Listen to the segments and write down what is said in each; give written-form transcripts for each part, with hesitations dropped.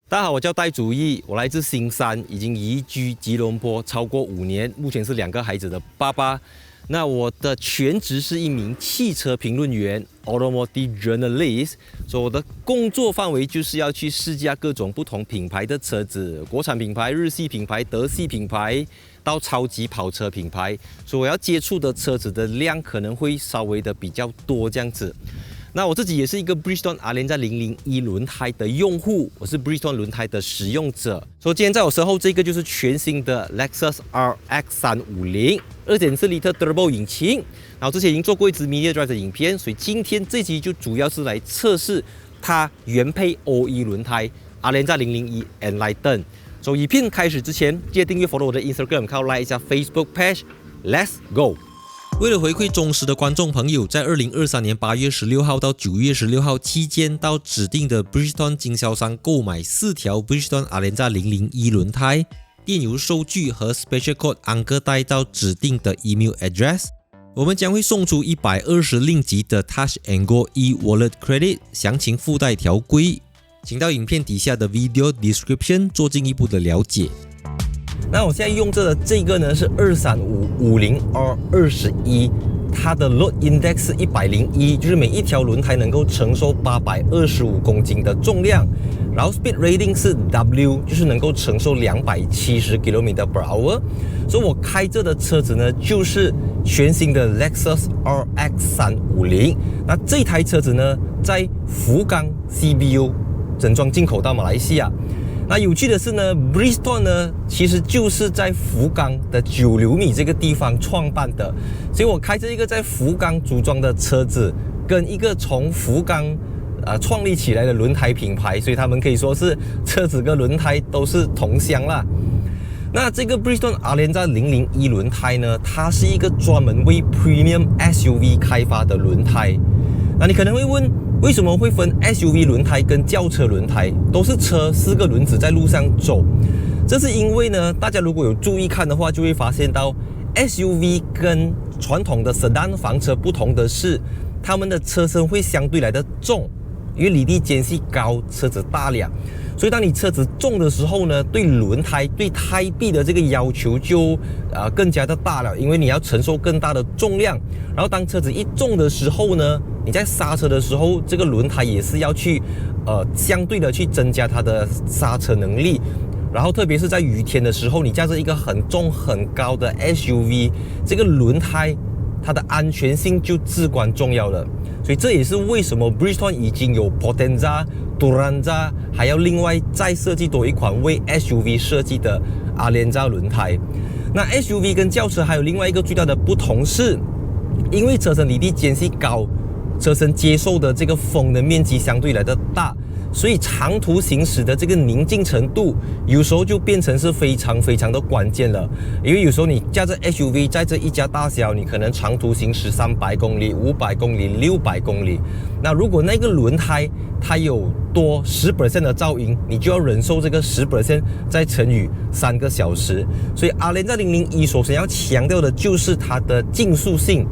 大家好，我叫戴祖义，我来自新山，已经移居吉隆坡超过5年，目前是2个孩子的爸爸。那我的全职是一名汽车评论员 （Automotive Journalist），所以我的工作范围就是要去试驾各种不同品牌的车子，国产品牌、日系品牌、德系品牌，到超级跑车品牌，所以我要接触的车子的量可能会稍微的比较多这样子。那我自己也是一个 Bridgestone Alenza 001轮胎的用户，我是 Bridgestone 轮胎的使用者。所以今天在我身后这个就是全新的 Lexus RX 350 2.4L Turbo 引擎。然后之前已经做过一支 Media Drive 的影片，所以今天这集就主要是来测试它原配 OE 轮胎 Alenza 001 Enlighten。所以影片开始之前，记得订阅 follow 我的 Instagram， 还有 like 一下 Facebook page。Let's go！为了回馈忠实的观众朋友，在2023年8月16号到9月16号期间，到指定的 Bridgestone 经销商购买4条 Bridgestone Alenza 001轮胎，电邮收据和 Special Code Anchor 带到指定的 email address， 我们将会送出120令吉的 Touch and Go e-Wallet Credit， 详情附带条规，请到影片底下的 Video Description 做进一步的了解。那我现在用着的这个呢是23550R21，它的 Load Index 是101，就是每一条轮胎能够承受825公斤的重量，然后 Speed Rating 是 W， 就是能够承受270 km/h。所以我开着的车子呢就是全新的 Lexus RX 350。那这台车子呢在福冈 CBU 整装进口到马来西亚。那有趣的是呢 Bridgestone 呢其实就是在福冈的九流米这个地方创办的，所以我开着一个在福冈组装的车子，跟一个从福冈创立起来的轮胎品牌，所以他们可以说是车子跟轮胎都是同乡啦。那这个 Bridgestone Alenza 001轮胎呢，它是一个专门为 Premium SUV 开发的轮胎。那你可能会问，为什么会分 SUV 轮胎跟轿车轮胎？都是车4个轮子在路上走。这是因为呢，大家如果有注意看的话，就会发现到 SUV 跟传统的 Sedan 房车不同的是，它们的车身会相对来的重，因为离地间隙高，车子大辆。所以当你车子重的时候呢，对轮胎、对胎壁的这个要求就更加的大了，因为你要承受更大的重量。然后当车子一重的时候呢，你在刹车的时候，这个轮胎也是要去相对的去增加它的刹车能力。然后特别是在雨天的时候，你驾着一个很重很高的 SUV， 这个轮胎它的安全性就至关重要了。所以这也是为什么 Bridgestone 已经有 Potenza、Turanza， 还要另外再设计多一款为 SUV 设计的 Alenza 轮胎。那 SUV 跟轿车还有另外一个最大的不同是，因为车身离地间隙高，车身接受的这个风的面积相对来的大，所以长途行驶的这个宁静程度有时候就变成是非常非常的关键了。因为有时候你驾着 SUV 在这一家大小，你可能长途行驶300公里、500公里、600公里，那如果那个轮胎它有多 10% 的噪音，你就要忍受这个 10% 再乘以3个小时。所以 Alenza 001首先要强调的就是它的竞速性，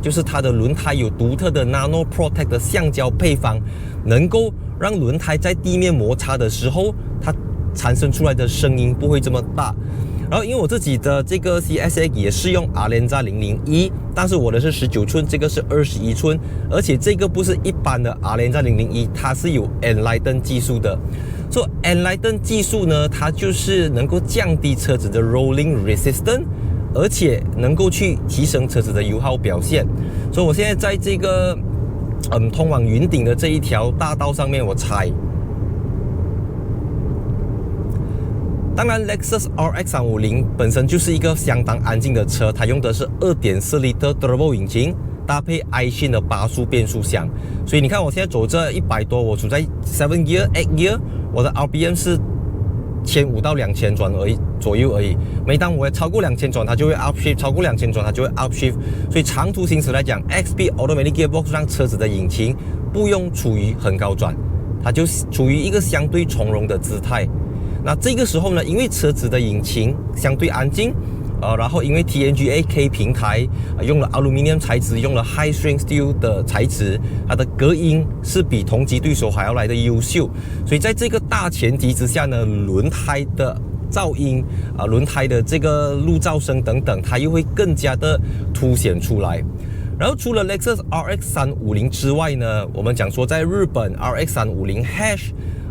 就是它的轮胎有独特的 Nano Protect 的橡胶配方，能够让轮胎在地面摩擦的时候，它产生出来的声音不会这么大。然后因为我自己的这个 CSX 也是用 Alenza 001，但是我的是19寸，这个是21寸，而且这个不是一般的 Alenza 001，它是有 Enlighten 技术的。所以 Enlighten 技术呢，它就是能够降低车子的 Rolling Resistance，而且能够去提升车子的油耗表现。所以我现在在这个通往云顶的这一条大道上面，我踩。当然 Lexus RX 350本身就是一个相当安静的车，它用的是 2.4L Turbo 引擎，搭配 iShin 的8速变速箱。所以你看我现在走这100多，我处在 7 gear、8 gear， 我的 RPM 是1500到2000转左右而已。每当我超过2000转，它就会 upshift， 超过2000转它就会 upshift。所以长途行驶来讲 ，XP Automatic Gearbox 让车子的引擎不用处于很高转，它就处于一个相对从容的姿态。那这个时候呢，因为车子的引擎相对安静，然后因为 TNGA-K 平台用了 aluminium 材质，用了 high strength steel 的材质，它的隔音是比同级对手还要来的优秀。所以在这个大前提之下呢，轮胎的噪音轮胎的这个路噪声等等，它又会更加的凸显出来。然后除了 Lexus RX 350之外呢，我们讲说在日本 RX 350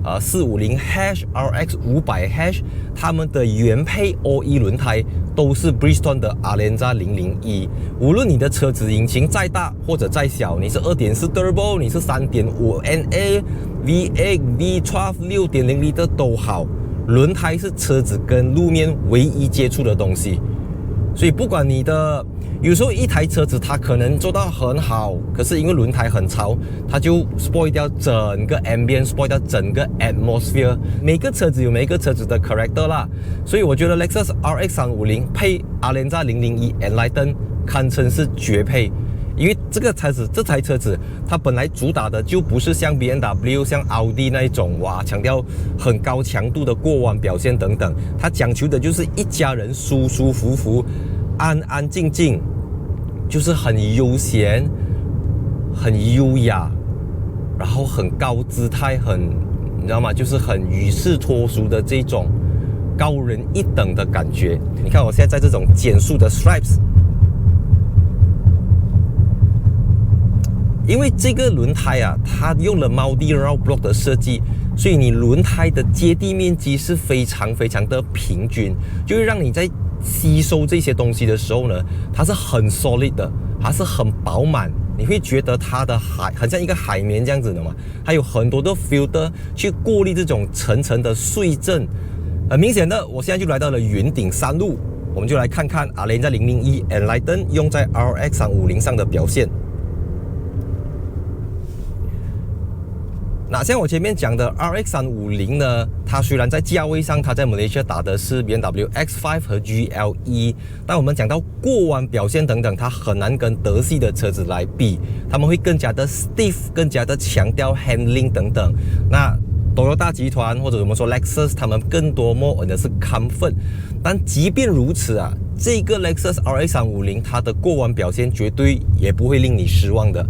450 RX 500 他们的原配 OE 轮胎都是 Bridgestone 的 Alenza 001。无论你的车子引擎再大或者再小，你是 2.4 Turbo， 你是 3.5 NA V8 V12 6.0 的都好，轮胎是车子跟路面唯一接触的东西。所以不管你的，有时候一台车子它可能做到很好，可是因为轮胎很潮，它就 spoil 掉整个 ambience，spoil 掉整个 atmosphere。每个车子有每个车子的 character 啦，所以我觉得 Lexus RX 350配 Alenza 001 Enlighten 堪称是绝配。因为这台车子它本来主打的就不是像 BMW 像奥迪那一种强调很高强度的过弯表现等等，它讲求的就是一家人舒舒服服安安静静，就是很悠闲很优雅，然后很高姿态，你知道吗，就是很与世脱俗的这种高人一等的感觉。你看我现在在这种减速的 stripes，因为这个轮胎它用了 Multi Round Block 的设计，所以你轮胎的接地面积是非常非常的平均，就会让你在吸收这些东西的时候呢，它是很 solid 的，它是很饱满，你会觉得它的很像一个海绵这样子的嘛，它有很多的 filter 去过滤这种层层的碎震。很明显的，我现在就来到了云顶山路，我们就来看看Alenza 001 Enlighten 用在 RX 350上的表现。那像我前面讲的 RX 350呢，它虽然在价位上它在 Malaysia 打的是 BMW X5 和 GLE， 但我们讲到过弯表现等等，它很难跟德系的车子来比，他们会更加的 stiff， 更加的强调 handling 等等。那Toyota 集团或者我们说 Lexus， 他们更多 more 的是 comfort。但即便如此这个 Lexus RX 350它的过弯表现绝对也不会令你失望的。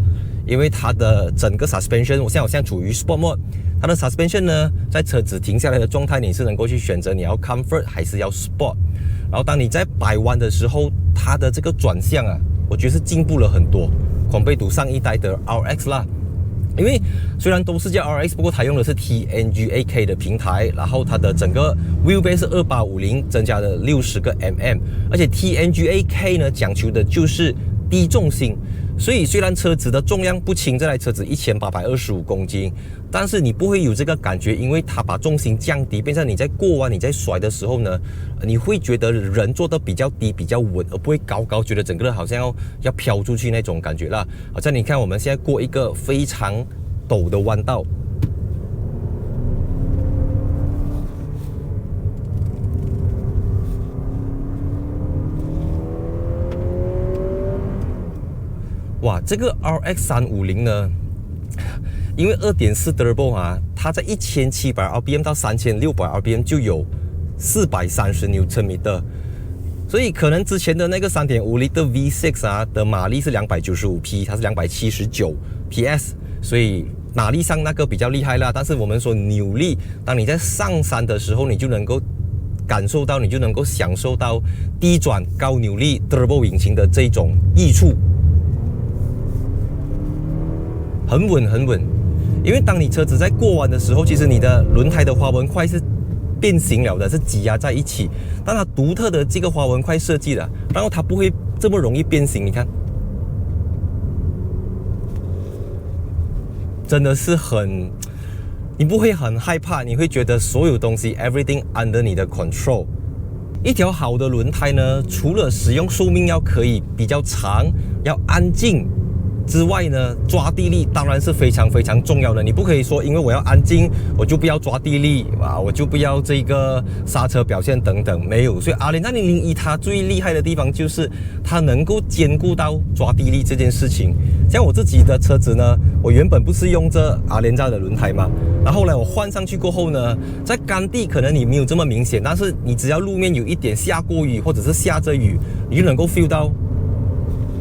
因为它的整个 suspension， 我现在处于 Sport Mode， 它的 suspension 呢，在车子停下来的状态，你是能够去选择你要 Comfort 还是要 Sport。然后当你在摆弯的时候，它的这个转向我觉得是进步了很多，compared to上一代的 RX 啦。因为虽然都是叫 RX， 不过它用的是 TNGA-K 的平台，然后它的整个 wheelbase 是2850，增加了60个 mm， 而且 TNGA-K 呢讲求的就是低重心。所以虽然车子的重量不轻，这台车子1825公斤，但是你不会有这个感觉，因为它把重心降低，变成你在过弯你在甩的时候呢，你会觉得人坐得比较低比较稳，而不会高高觉得整个人好像要飘出去那种感觉啦。好像你看我们现在过一个非常陡的弯道，哇，这个 RX 350呢，因为 2.4 Turbo它在1700 RPM 到3600 RPM 就有430 Nm， 所以可能之前的那个 3.5 L V6 的马力是295匹，它是279 PS， 所以马力上那个比较厉害啦。但是我们说扭力，当你在上山的时候，你就能够感受到，你就能够享受到低转高扭力 Turbo 引擎的这种益处。很稳很稳，因为当你车子在过弯的时候，其实你的轮胎的花纹块是变形了的，是挤压在一起。但它独特的这个花纹块设计的，然后它不会这么容易变形。你看，真的是你不会很害怕，你会觉得所有东西 everything under 你的 control。一条好的轮胎呢，除了使用寿命要可以比较长，要安静。之外呢，抓地力当然是非常非常重要的。你不可以说因为我要安静，我就不要抓地力啊，我就不要这个刹车表现等等，没有。所以阿联达001它最厉害的地方就是它能够兼顾到抓地力这件事情。像我自己的车子呢，我原本不是用这阿联达的轮胎嘛，然后后来我换上去过后呢，在干地可能你没有这么明显，但是你只要路面有一点下过雨或者是下着雨，你就能够 feel 到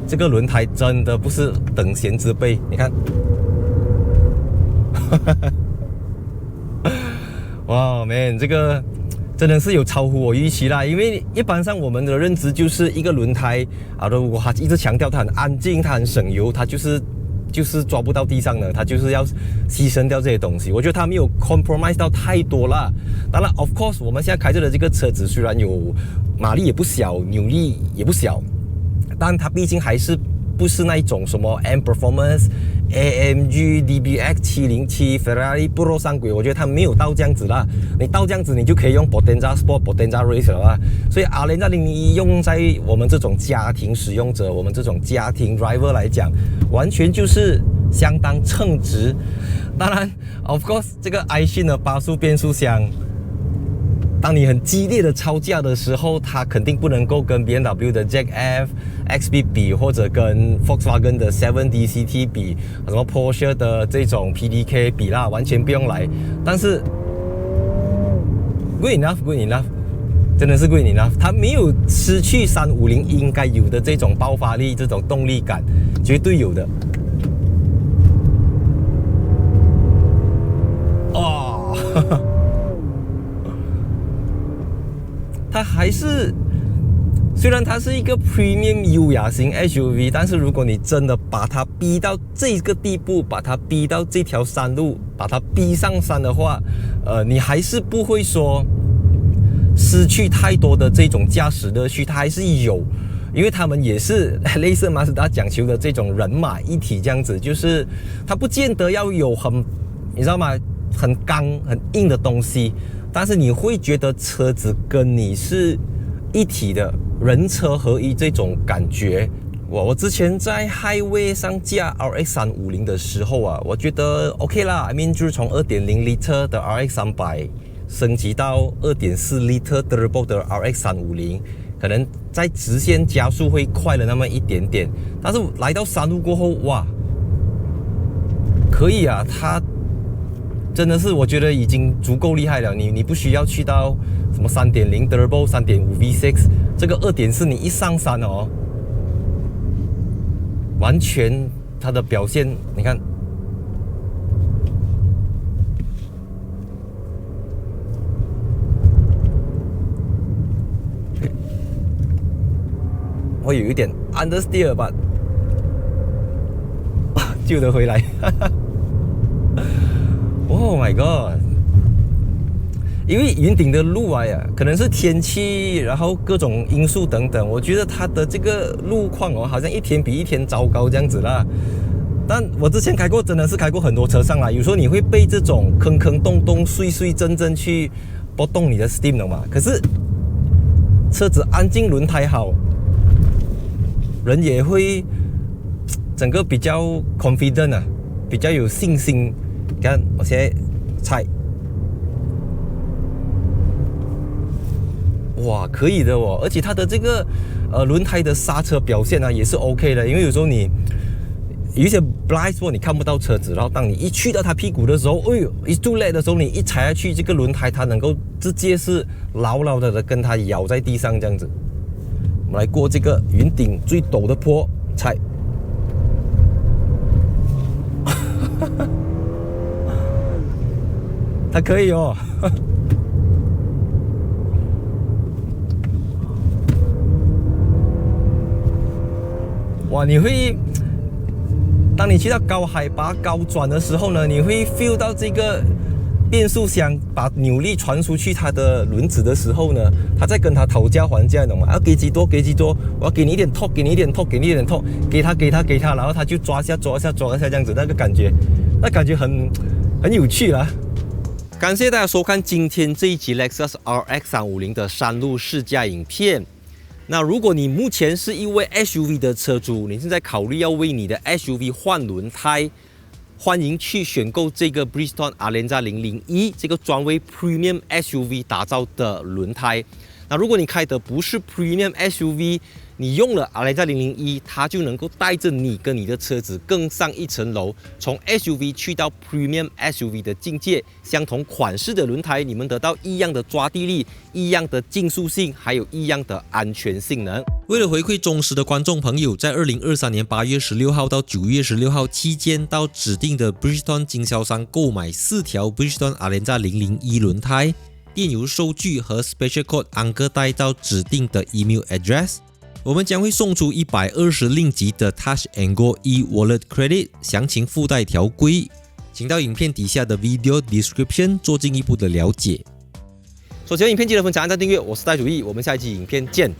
这个轮胎真的不是等闲之辈。你看，哇 man， 这个真的是有超乎我预期啦。因为一般上我们的认知就是一个轮胎啊，如果它一直强调它很安静，它很省油，它就是抓不到地上的，它就是要牺牲掉这些东西。我觉得它没有 compromise 到太多啦。当然 of course 我们现在开着的这个车子虽然有马力也不小，扭力也不小，但它毕竟还是不是那一种什么 M Performance、AMG、DBX707、Ferrari Puro 上轨，我觉得它没有到这样子啦。你到这样子，你就可以用 Potenza Sport、Potenza Race 了啦。所以阿联达001用在我们这种家庭使用者、我们这种家庭 driver 来讲，完全就是相当称职。当然 ，of course 这个 iShin 的8速变速箱，当你很激烈的超价的时候，它肯定不能够跟 BMW 的 Jack-F、XP 比，或者跟 Volkswagen 的 7DCT 比，什么 Porsche 的这种 PDK 比啦，完全不用来。但是 good enough， 真的是 good enough， 它没有失去350应该有的这种爆发力、这种动力感，绝对有的。哦。它还是，虽然它是一个 premium 优雅型 SUV， 但是如果你真的把它逼到这个地步，把它逼到这条山路，把它逼上山的话，你还是不会说失去太多的这种驾驶乐趣，它还是有，因为他们也是类似马自达讲求的这种人马一体这样子，就是它不见得要有你知道吗？很刚很硬的东西。但是你会觉得车子跟你是一体的，人车合一这种感觉。我之前在 Highway 上驾 RX350 的时候啊，我觉得 OK 啦。I mean 就是从 2.0 liter 的 RX300 升级到 2.4 liter turbo 的 RX350， 可能在直线加速会快了那么一点点。但是来到山路过后，哇，可以啊，它真的是我觉得已经足够厉害了。你不需要去到什么 3.0 Turbo、3.5 V6， 这个 2.4 你一上山哦，完全它的表现，你看，会有一点 understeer 吧，救得回来。Oh my god！ 因为云顶的路啊呀，可能是天气，然后各种因素等等，我觉得它的这个路况哦，好像一天比一天糟糕这样子啦。但我之前开过，真的是开过很多车上啦，有时候你会被这种坑坑洞洞、碎碎真正去波动你的 steam 的嘛。可是车子安静，轮胎好，人也会整个比较 confident 啊，比较有信心。看，我现在踩，哇，可以的哦，而且它的这个轮胎的刹车表现啊也是 OK 的，因为有时候你有一些 blind spot 你看不到车子，然后当你一去到它屁股的时候，哎呦，一too late的时候，你一踩下去，这个轮胎它能够直接是牢牢的跟它咬在地上这样子。我们来过这个云顶最陡的坡，踩。还可以哦。哇，你会，当你去到高海拔高转的时候呢，你会 feel 到这个变速箱把扭力传出去它的轮子的时候呢，它在跟它讨价还价，你懂吗？要给几多给几多，我要给你一点 torque， 给你一点 torque， 给你一点 torque， 给他，然后他就抓一下这样子，那个感觉很有趣啦。感谢大家收看今天这一集 Lexus RX350的山路试驾影片。那如果你目前是一位 SUV 的车主，你正在考虑要为你的 SUV 换轮胎，欢迎去选购这个 Bridgestone Alenza 001这个专为 Premium SUV 打造的轮胎。那如果你开的不是 Premium SUV， 你用了 Alenza 001，它就能够带着你跟你的车子更上一层楼，从 SUV 去到 Premium SUV 的境界。相同款式的轮胎，你们得到一样的抓地力、一样的竞速性，还有一样的安全性能。为了回馈忠实的观众朋友，在2023年8月16号到9月16号期间，到指定的 Bridgestone 经销商购买4条 Bridgestone Alenza 001轮胎，电邮收据和 Special Code 安个带到指定的 email address， 我们将会送出120令吉的 Touch and Go e-Wallet Credit， 详情附带条规，请到影片底下的 Video Description 做进一步的了解。所喜欢影片记得分享、按赞、订阅，我是戴主义，我们下一期影片见。